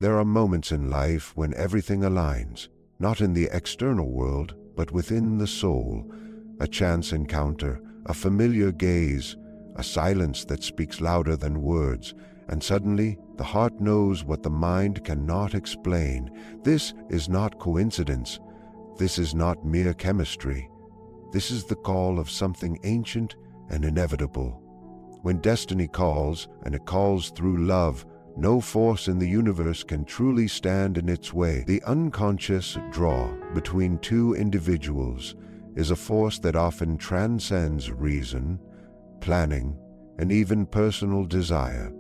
There are moments in life when everything aligns, not in the external world, but within the soul. A chance encounter, a familiar gaze, a silence that speaks louder than words, and suddenly the heart knows what the mind cannot explain. This is not coincidence. This is not mere chemistry. This is the call of something ancient and inevitable. When destiny calls, and it calls through love, no force in the universe can truly stand in its way. The unconscious draw between two individuals is a force that often transcends reason, planning, and even personal desire.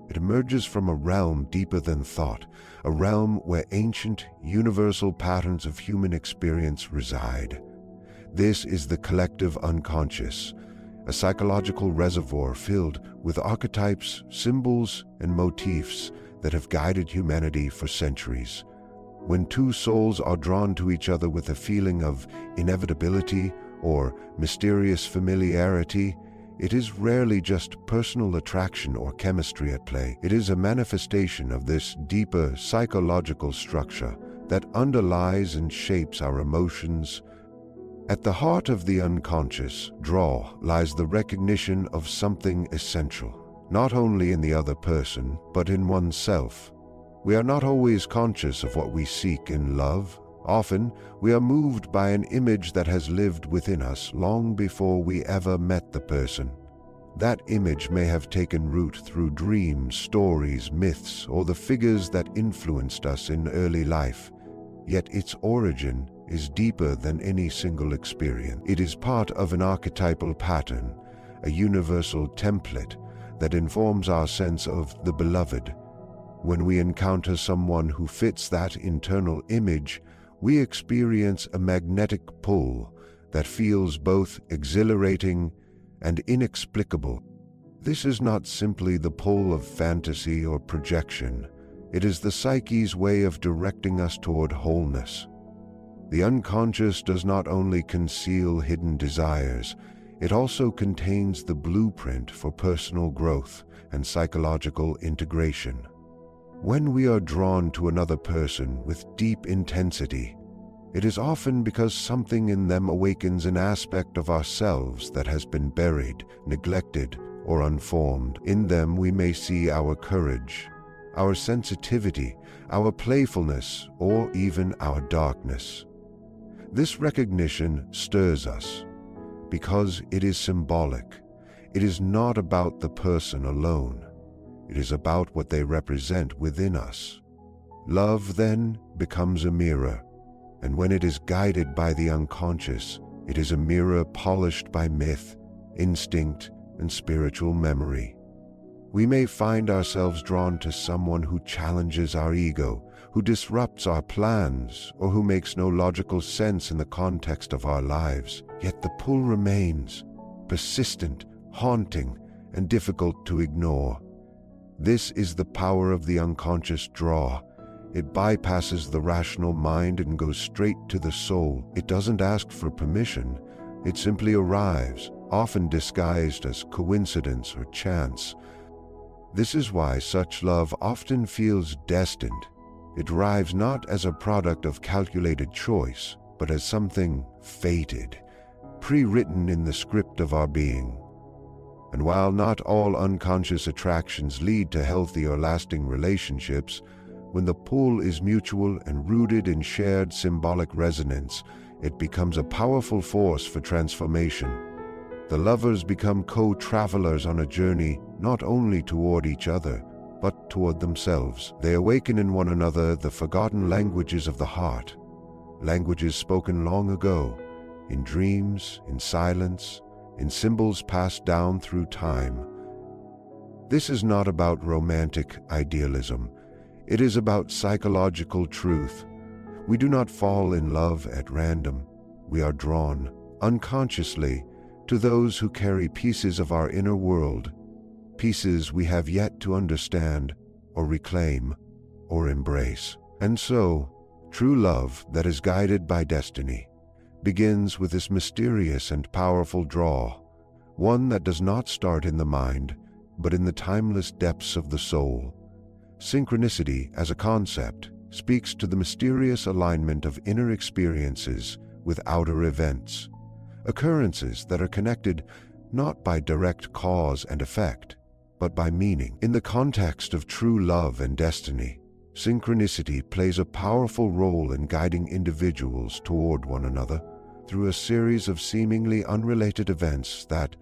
It emerges from a realm deeper than thought, a realm where ancient, universal patterns of human experience reside. This is the collective unconscious, a psychological reservoir filled with archetypes, symbols, and motifs that have guided humanity for centuries. When two souls are drawn to each other with a feeling of inevitability or mysterious familiarity, it is rarely just personal attraction or chemistry at play. It is a manifestation of this deeper psychological structure that underlies and shapes our emotions. At the heart of the unconscious draw lies the recognition of something essential, not only in the other person, but in oneself. We are not always conscious of what we seek in love. Often, we are moved by an image that has lived within us long before we ever met the person. That image may have taken root through dreams, stories, myths, or the figures that influenced us in early life. Yet its origin is deeper than any single experience. It is part of an archetypal pattern, a universal template that informs our sense of the beloved. When we encounter someone who fits that internal image, we experience a magnetic pull that feels both exhilarating and inexplicable. This is not simply the pull of fantasy or projection. It is the psyche's way of directing us toward wholeness. The unconscious does not only conceal hidden desires, it also contains the blueprint for personal growth and psychological integration. When we are drawn to another person with deep intensity, it is often because something in them awakens an aspect of ourselves that has been buried, neglected, or unformed. In them we may see our courage, our sensitivity, our playfulness, or even our darkness. This recognition stirs us because it is symbolic. It is not about the person alone. It is about what they represent within us. Love, then, becomes a mirror, and when it is guided by the unconscious, it is a mirror polished by myth, instinct, and spiritual memory. We may find ourselves drawn to someone who challenges our ego, who disrupts our plans, or who makes no logical sense in the context of our lives. Yet the pull remains, persistent, haunting, and difficult to ignore. This is the power of the unconscious draw. It bypasses the rational mind and goes straight to the soul. It doesn't ask for permission. It simply arrives, often disguised as coincidence or chance. This is why such love often feels destined. It arrives not as a product of calculated choice, but as something fated, pre-written in the script of our being. And while not all unconscious attractions lead to healthy or lasting relationships, when the pull is mutual and rooted in shared symbolic resonance, it becomes a powerful force for transformation. The lovers become co-travelers on a journey not only toward each other, but toward themselves. They awaken in one another the forgotten languages of the heart, languages spoken long ago, in dreams, in silence, in symbols passed down through time. This is not about romantic idealism. It is about psychological truth. We do not fall in love at random. We are drawn, unconsciously, to those who carry pieces of our inner world, pieces we have yet to understand, or reclaim, or embrace. And so, true love that is guided by destiny begins with this mysterious and powerful draw, one that does not start in the mind, but in the timeless depths of the soul. Synchronicity, as a concept, speaks to the mysterious alignment of inner experiences with outer events, occurrences that are connected not by direct cause and effect, but by meaning. In the context of true love and destiny, synchronicity plays a powerful role in guiding individuals toward one another through a series of seemingly unrelated events that,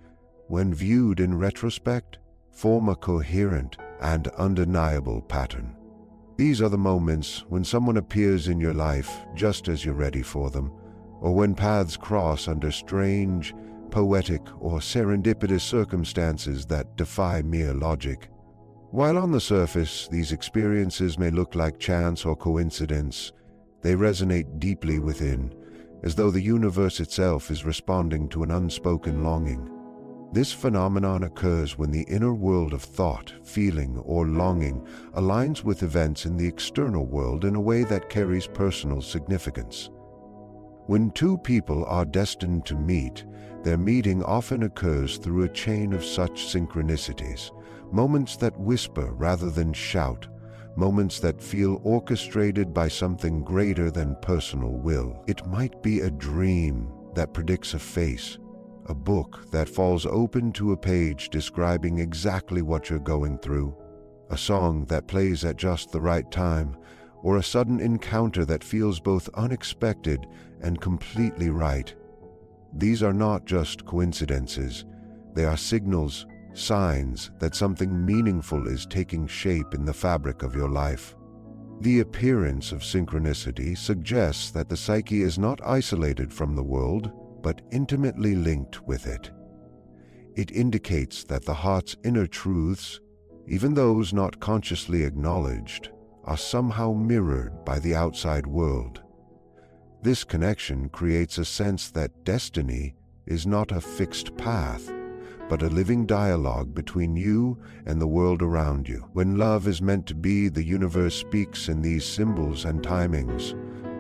when viewed in retrospect, form a coherent and undeniable pattern. These are the moments when someone appears in your life just as you're ready for them, or when paths cross under strange, poetic, or serendipitous circumstances that defy mere logic. While on the surface, these experiences may look like chance or coincidence, they resonate deeply within, as though the universe itself is responding to an unspoken longing. This phenomenon occurs when the inner world of thought, feeling, or longing aligns with events in the external world in a way that carries personal significance. When two people are destined to meet, their meeting often occurs through a chain of such synchronicities, moments that whisper rather than shout, moments that feel orchestrated by something greater than personal will. It might be a dream that predicts a face, a book that falls open to a page describing exactly what you're going through, a song that plays at just the right time, or a sudden encounter that feels both unexpected and completely right. These are not just coincidences, they are signals, signs that something meaningful is taking shape in the fabric of your life. The appearance of synchronicity suggests that the psyche is not isolated from the world, but intimately linked with it. It indicates that the heart's inner truths, even those not consciously acknowledged, are somehow mirrored by the outside world. This connection creates a sense that destiny is not a fixed path, but a living dialogue between you and the world around you. When love is meant to be, the universe speaks in these symbols and timings,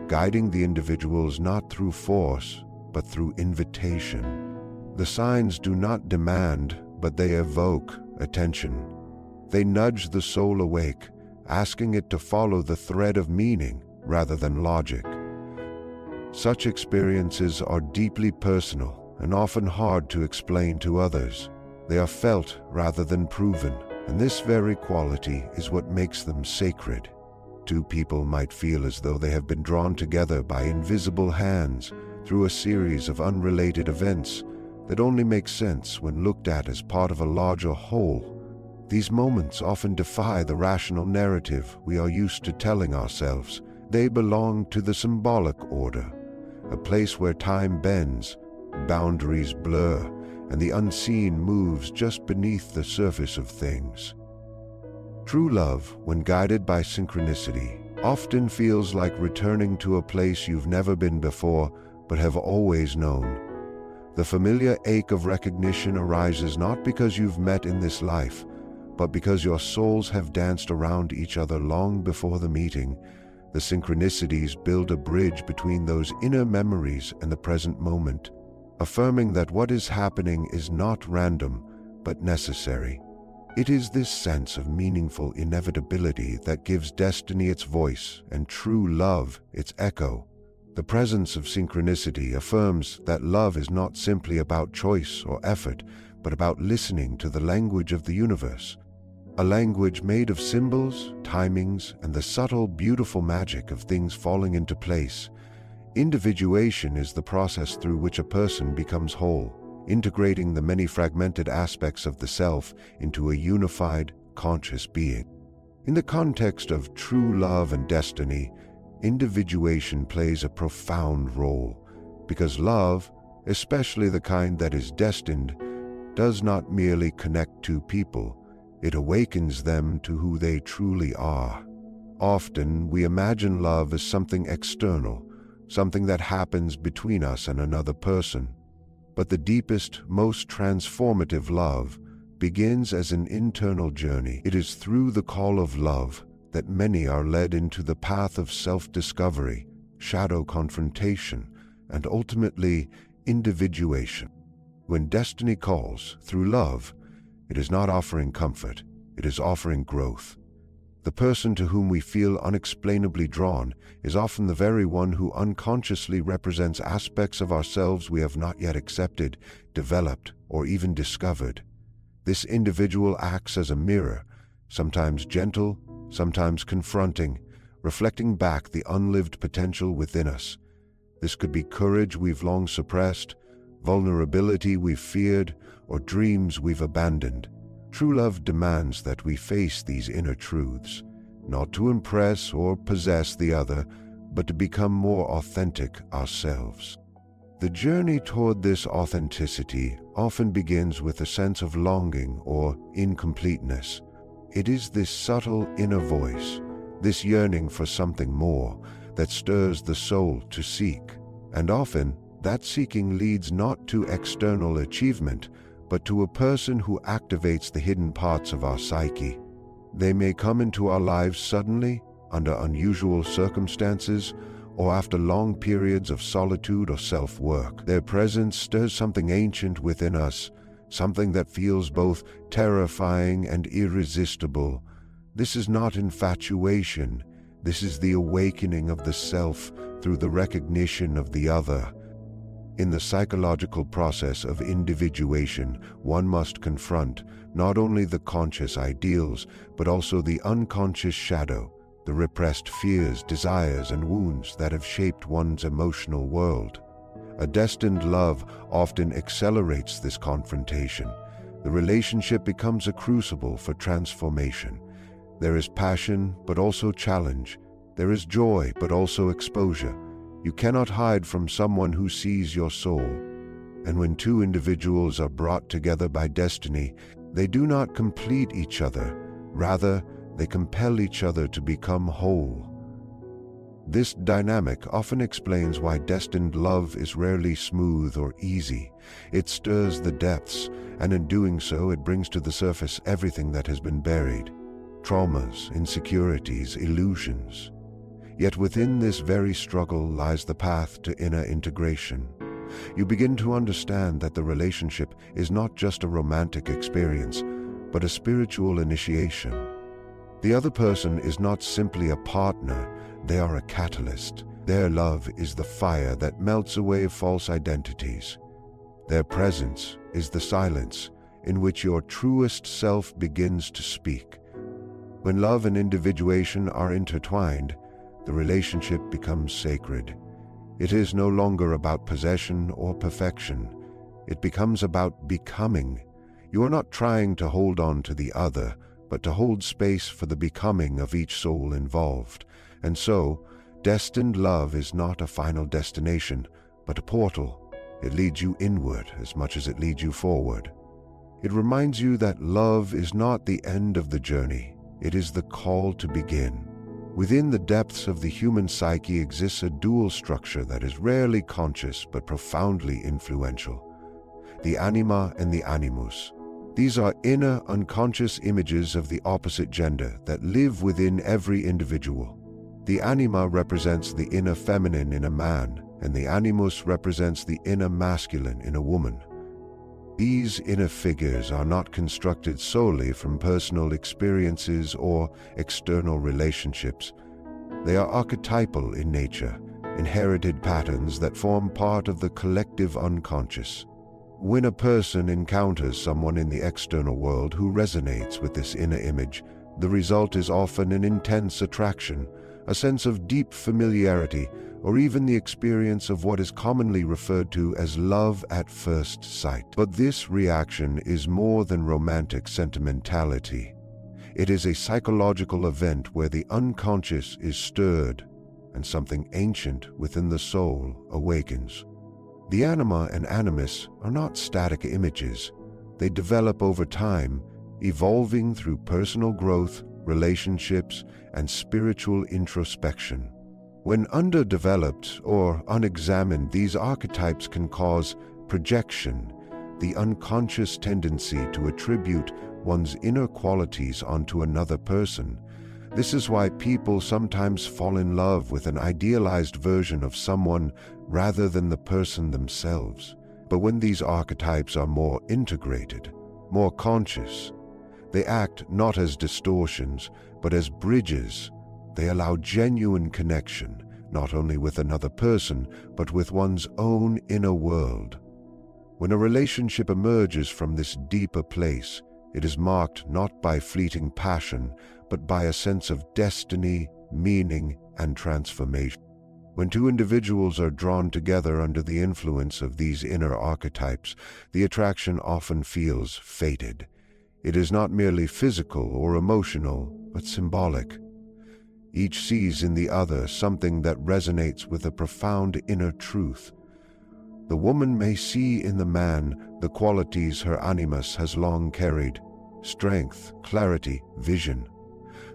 guiding the individuals not through force, but through invitation. The signs do not demand, but they evoke attention. They nudge the soul awake, asking it to follow the thread of meaning rather than logic. Such experiences are deeply personal and often hard to explain to others. They are felt rather than proven, and this very quality is what makes them sacred. Two people might feel as though they have been drawn together by invisible hands through a series of unrelated events that only make sense when looked at as part of a larger whole. These moments often defy the rational narrative we are used to telling ourselves. They belong to the symbolic order, a place where time bends, boundaries blur, and the unseen moves just beneath the surface of things. True love, when guided by synchronicity, often feels like returning to a place you've never been before but have always known. The familiar ache of recognition arises not because you've met in this life, but because your souls have danced around each other long before the meeting. The synchronicities build a bridge between those inner memories and the present moment, affirming that what is happening is not random, but necessary. It is this sense of meaningful inevitability that gives destiny its voice and true love its echo. The presence of synchronicity affirms that love is not simply about choice or effort, but about listening to the language of the universe, a language made of symbols, timings, and the subtle, beautiful magic of things falling into place. Individuation is the process through which a person becomes whole, integrating the many fragmented aspects of the self into a unified, conscious being. In the context of true love and destiny, individuation plays a profound role, because love, especially the kind that is destined, does not merely connect two people, it awakens them to who they truly are. Often we imagine love as something external, something that happens between us and another person. But the deepest, most transformative love begins as an internal journey. It is through the call of love that many are led into the path of self-discovery, shadow confrontation, and ultimately individuation. When destiny calls through love, it is not offering comfort, it is offering growth. The person to whom we feel unexplainably drawn is often the very one who unconsciously represents aspects of ourselves we have not yet accepted, developed, or even discovered. This individual acts as a mirror, sometimes gentle, sometimes confronting, reflecting back the unlived potential within us. This could be courage we've long suppressed, vulnerability we've feared, or dreams we've abandoned. True love demands that we face these inner truths, not to impress or possess the other, but to become more authentic ourselves. The journey toward this authenticity often begins with a sense of longing or incompleteness. It is this subtle inner voice, this yearning for something more, that stirs the soul to seek. And often, that seeking leads not to external achievement, but to a person who activates the hidden parts of our psyche. They may come into our lives suddenly, under unusual circumstances, or after long periods of solitude or self-work. Their presence stirs something ancient within us, something that feels both terrifying and irresistible. This is not infatuation. This is the awakening of the self through the recognition of the other. In the psychological process of individuation, one must confront not only the conscious ideals, but also the unconscious shadow, the repressed fears, desires, and wounds that have shaped one's emotional world. A destined love often accelerates this confrontation. The relationship becomes a crucible for transformation. There is passion, but also challenge. There is joy, but also exposure. You cannot hide from someone who sees your soul. And when two individuals are brought together by destiny, they do not complete each other. Rather, they compel each other to become whole. This dynamic often explains why destined love is rarely smooth or easy. It stirs the depths, and in doing so, it brings to the surface everything that has been buried: traumas, insecurities, illusions. Yet within this very struggle lies the path to inner integration. You begin to understand that the relationship is not just a romantic experience, but a spiritual initiation. The other person is not simply a partner, they are a catalyst. Their love is the fire that melts away false identities. Their presence is the silence in which your truest self begins to speak. When love and individuation are intertwined, the relationship becomes sacred. It is no longer about possession or perfection. It becomes about becoming. You are not trying to hold on to the other, but to hold space for the becoming of each soul involved. And so, destined love is not a final destination, but a portal. It leads you inward as much as it leads you forward. It reminds you that love is not the end of the journey. It is the call to begin. Within the depths of the human psyche exists a dual structure that is rarely conscious but profoundly influential: the anima and the animus. These are inner, unconscious images of the opposite gender that live within every individual. The anima represents the inner feminine in a man, and the animus represents the inner masculine in a woman. These inner figures are not constructed solely from personal experiences or external relationships. They are archetypal in nature, inherited patterns that form part of the collective unconscious. When a person encounters someone in the external world who resonates with this inner image, the result is often an intense attraction, a sense of deep familiarity, or even the experience of what is commonly referred to as love at first sight. But this reaction is more than romantic sentimentality. It is a psychological event where the unconscious is stirred and something ancient within the soul awakens. The anima and animus are not static images. They develop over time, evolving through personal growth, relationships, and spiritual introspection. When underdeveloped or unexamined, these archetypes can cause projection, the unconscious tendency to attribute one's inner qualities onto another person. This is why people sometimes fall in love with an idealized version of someone rather than the person themselves. But when these archetypes are more integrated, more conscious, they act not as distortions, but as bridges. They allow genuine connection, not only with another person, but with one's own inner world. When a relationship emerges from this deeper place, it is marked not by fleeting passion, but by a sense of destiny, meaning, and transformation. When two individuals are drawn together under the influence of these inner archetypes, the attraction often feels fated. It is not merely physical or emotional, but symbolic. Each sees in the other something that resonates with a profound inner truth. The woman may see in the man the qualities her animus has long carried: strength, clarity, vision.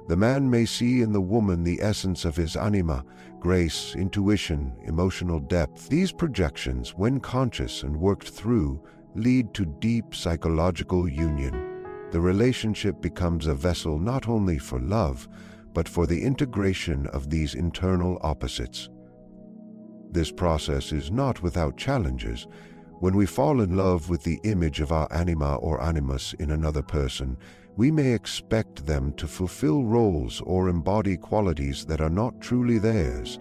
The man may see in the woman the essence of his anima: grace, intuition, emotional depth. These projections, when conscious and worked through, lead to deep psychological union. The relationship becomes a vessel not only for love, but for the integration of these internal opposites. This process is not without challenges. When we fall in love with the image of our anima or animus in another person, we may expect them to fulfill roles or embody qualities that are not truly theirs.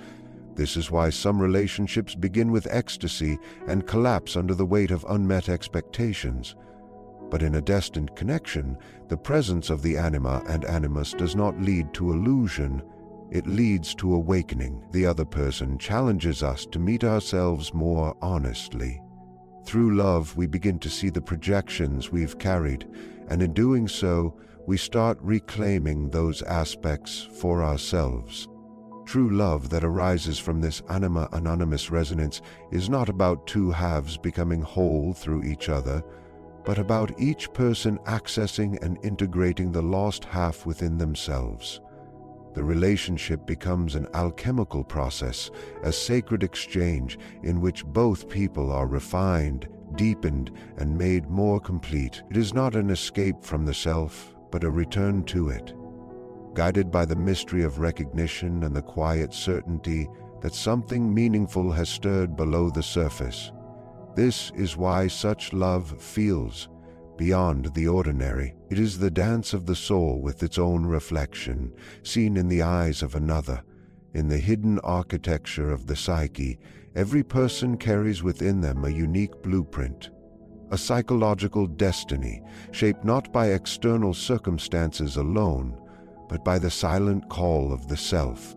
This is why some relationships begin with ecstasy and collapse under the weight of unmet expectations. But in a destined connection, the presence of the anima and animus does not lead to illusion. It leads to awakening. The other person challenges us to meet ourselves more honestly. Through love, we begin to see the projections we've carried, and in doing so, we start reclaiming those aspects for ourselves. True love that arises from this anima-animus resonance is not about two halves becoming whole through each other, but about each person accessing and integrating the lost half within themselves. The relationship becomes an alchemical process, a sacred exchange in which both people are refined, deepened, and made more complete. It is not an escape from the self, but a return to it, guided by the mystery of recognition and the quiet certainty that something meaningful has stirred below the surface. This is why such love feels beyond the ordinary. It is the dance of the soul with its own reflection, seen in the eyes of another. In the hidden architecture of the psyche, every person carries within them a unique blueprint, a psychological destiny shaped not by external circumstances alone, but by the silent call of the self.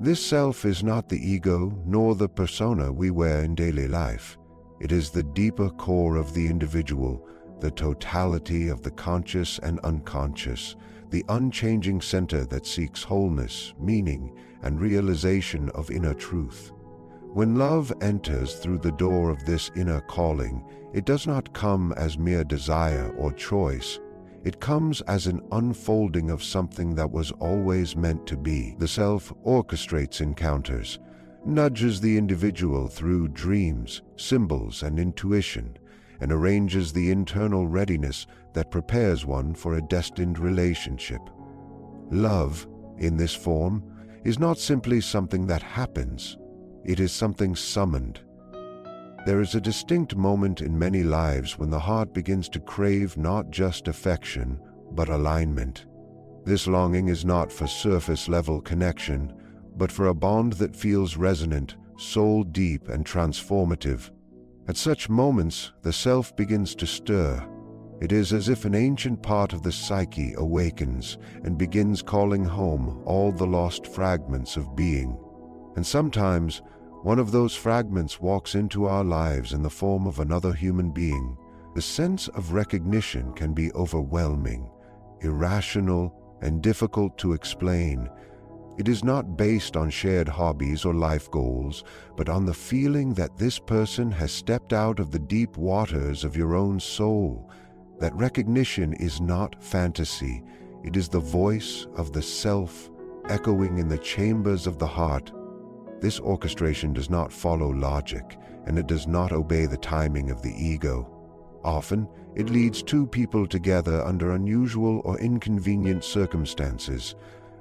This self is not the ego nor the persona we wear in daily life. It is the deeper core of the individual, the totality of the conscious and unconscious, the unchanging center that seeks wholeness, meaning, and realization of inner truth. When love enters through the door of this inner calling, it does not come as mere desire or choice. It comes as an unfolding of something that was always meant to be. The self orchestrates encounters, nudges the individual through dreams, symbols, and intuition, and arranges the internal readiness that prepares one for a destined relationship. Love, in this form, is not simply something that happens. It is something summoned. There is a distinct moment in many lives when the heart begins to crave not just affection, but alignment. This longing is not for surface-level connection, but for a bond that feels resonant, soul-deep, and transformative. At such moments, the self begins to stir. It is as if an ancient part of the psyche awakens and begins calling home all the lost fragments of being. And sometimes, one of those fragments walks into our lives in the form of another human being. The sense of recognition can be overwhelming, irrational, and difficult to explain. It is not based on shared hobbies or life goals, but on the feeling that this person has stepped out of the deep waters of your own soul. That recognition is not fantasy. It is the voice of the self echoing in the chambers of the heart. This orchestration does not follow logic, and it does not obey the timing of the ego. Often, it leads two people together under unusual or inconvenient circumstances.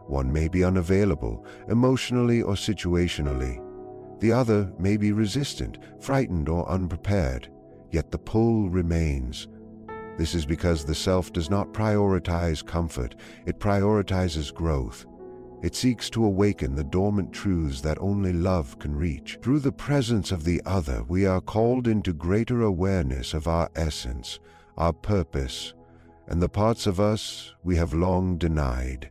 One may be unavailable, emotionally or situationally. The other may be resistant, frightened, or unprepared. Yet the pull remains. This is because the self does not prioritize comfort, it prioritizes growth. It seeks to awaken the dormant truths that only love can reach. Through the presence of the other, we are called into greater awareness of our essence, our purpose, and the parts of us we have long denied.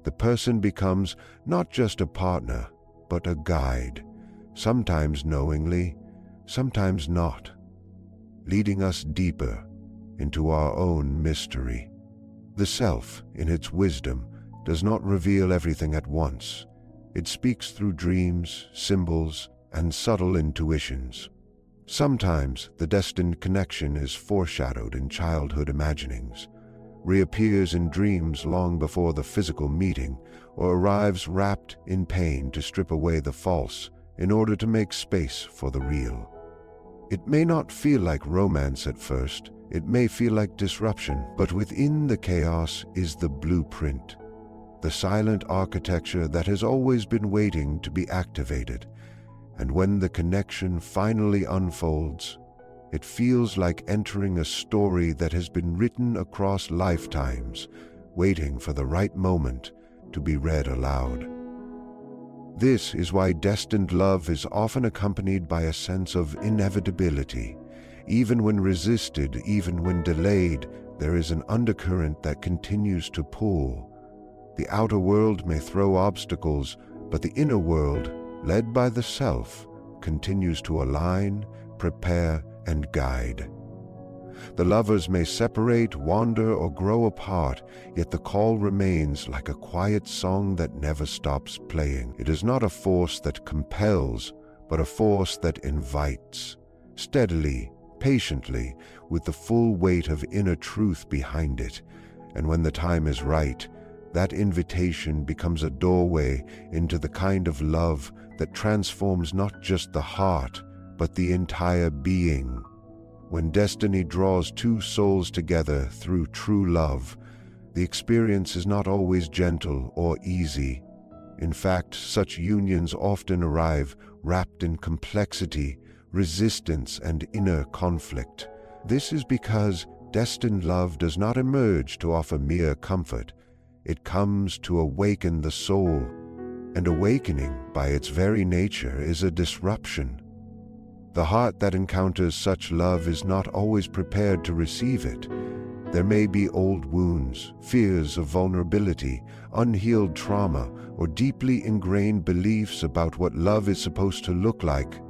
The person becomes not just a partner, but a guide, sometimes knowingly, sometimes not, leading us deeper into our own mystery. The self, in its wisdom, does not reveal everything at once. It speaks through dreams, symbols, and subtle intuitions. Sometimes the destined connection is foreshadowed in childhood imaginings, reappears in dreams long before the physical meeting, or arrives wrapped in pain to strip away the false in order to make space for the real. It may not feel like romance at first, it may feel like disruption, but within the chaos is the blueprint, the silent architecture that has always been waiting to be activated. And when the connection finally unfolds, it feels like entering a story that has been written across lifetimes, waiting for the right moment to be read aloud. This is why destined love is often accompanied by a sense of inevitability. Even when resisted, even when delayed, there is an undercurrent that continues to pull. The outer world may throw obstacles, but the inner world, led by the self, continues to align, prepare, and guide. The lovers may separate, wander, or grow apart, yet the call remains like a quiet song that never stops playing. It is not a force that compels, but a force that invites, steadily, patiently, with the full weight of inner truth behind it. And when the time is right, that invitation becomes a doorway into the kind of love that transforms not just the heart, but the entire being. When destiny draws two souls together through true love, the experience is not always gentle or easy. In fact, such unions often arrive wrapped in complexity, resistance, and inner conflict. This is because destined love does not emerge to offer mere comfort. It comes to awaken the soul, and awakening, by its very nature, is a disruption. The heart that encounters such love is not always prepared to receive it. There may be old wounds, fears of vulnerability, unhealed trauma, or deeply ingrained beliefs about what love is supposed to look like.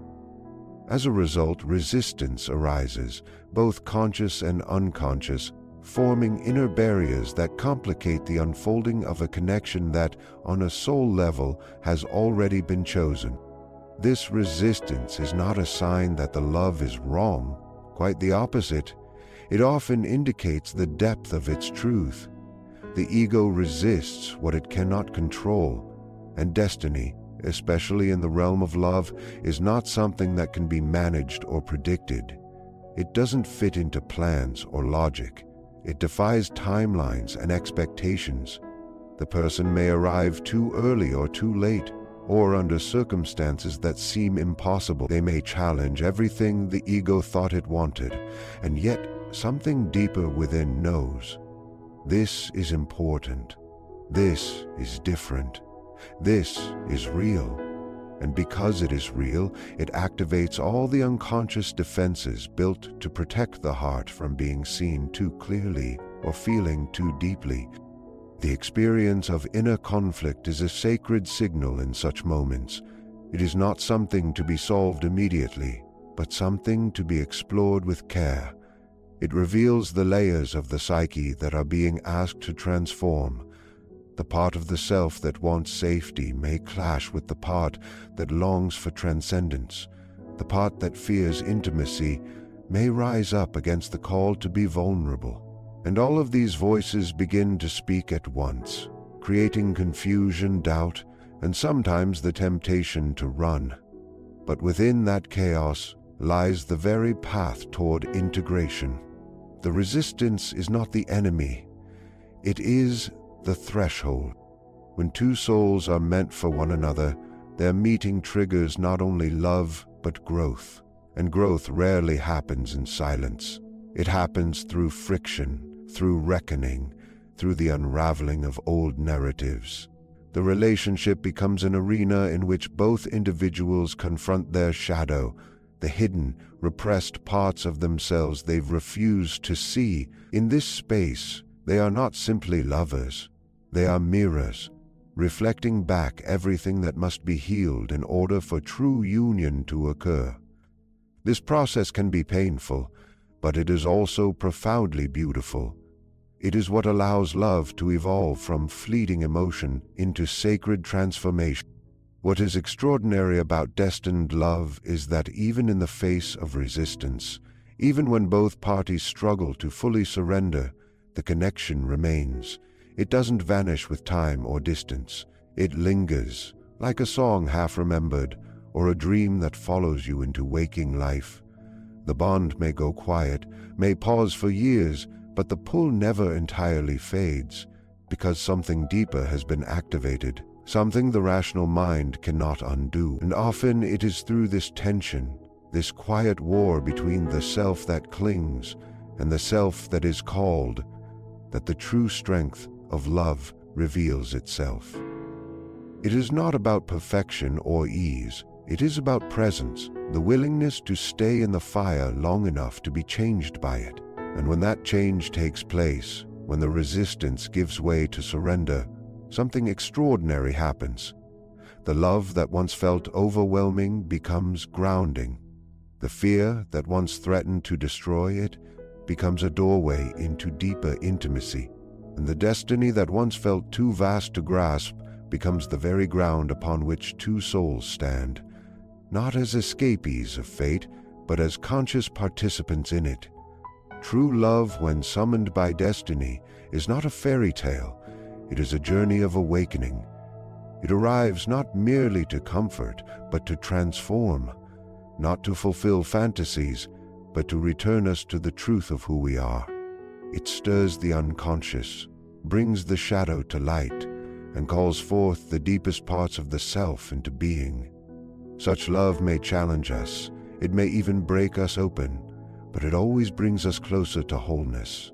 As a result, resistance arises, both conscious and unconscious, forming inner barriers that complicate the unfolding of a connection that, on a soul level, has already been chosen. This resistance is not a sign that the love is wrong. Quite the opposite. It often indicates the depth of its truth. The ego resists what it cannot control, and destiny, especially in the realm of love, is not something that can be managed or predicted. It doesn't fit into plans or logic. It defies timelines and expectations. The person may arrive too early or too late, or under circumstances that seem impossible. They may challenge everything the ego thought it wanted, and yet something deeper within knows. This is important. This is different. This is real. And because it is real, it activates all the unconscious defenses built to protect the heart from being seen too clearly or feeling too deeply. The experience of inner conflict is a sacred signal in such moments. It is not something to be solved immediately, but something to be explored with care. It reveals the layers of the psyche that are being asked to transform. The part of the self that wants safety may clash with the part that longs for transcendence. The part that fears intimacy may rise up against the call to be vulnerable. And all of these voices begin to speak at once, creating confusion, doubt, and sometimes the temptation to run. But within that chaos lies the very path toward integration. The resistance is not the enemy. It is the threshold. When two souls are meant for one another, their meeting triggers not only love, but growth. And growth rarely happens in silence. It happens through friction, through reckoning, through the unraveling of old narratives. The relationship becomes an arena in which both individuals confront their shadow, the hidden, repressed parts of themselves they've refused to see. In this space, they are not simply lovers. They are mirrors, reflecting back everything that must be healed in order for true union to occur. This process can be painful, but it is also profoundly beautiful. It is what allows love to evolve from fleeting emotion into sacred transformation. What is extraordinary about destined love is that even in the face of resistance, even when both parties struggle to fully surrender, the connection remains. It doesn't vanish with time or distance. It lingers, like a song half remembered, or a dream that follows you into waking life. The bond may go quiet, may pause for years, but the pull never entirely fades, because something deeper has been activated, something the rational mind cannot undo. And often it is through this tension, this quiet war between the self that clings and the self that is called, that the true strength of love reveals itself. It is not about perfection or ease. It is about presence, the willingness to stay in the fire long enough to be changed by it. And when that change takes place, when the resistance gives way to surrender, something extraordinary happens. The love that once felt overwhelming becomes grounding. The fear that once threatened to destroy it becomes a doorway into deeper intimacy. And the destiny that once felt too vast to grasp becomes the very ground upon which two souls stand, not as escapees of fate, but as conscious participants in it. True love, when summoned by destiny, is not a fairy tale. It is a journey of awakening. It arrives not merely to comfort, but to transform, not to fulfill fantasies, but to return us to the truth of who we are. It stirs the unconscious, brings the shadow to light, and calls forth the deepest parts of the self into being. Such love may challenge us, it may even break us open, but it always brings us closer to wholeness.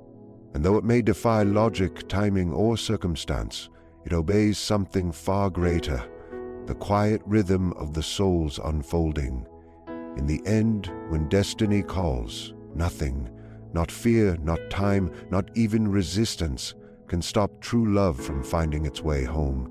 And though it may defy logic, timing, or circumstance, it obeys something far greater, the quiet rhythm of the soul's unfolding. In the end, when destiny calls, nothing, not fear, not time, not even resistance, can stop true love from finding its way home.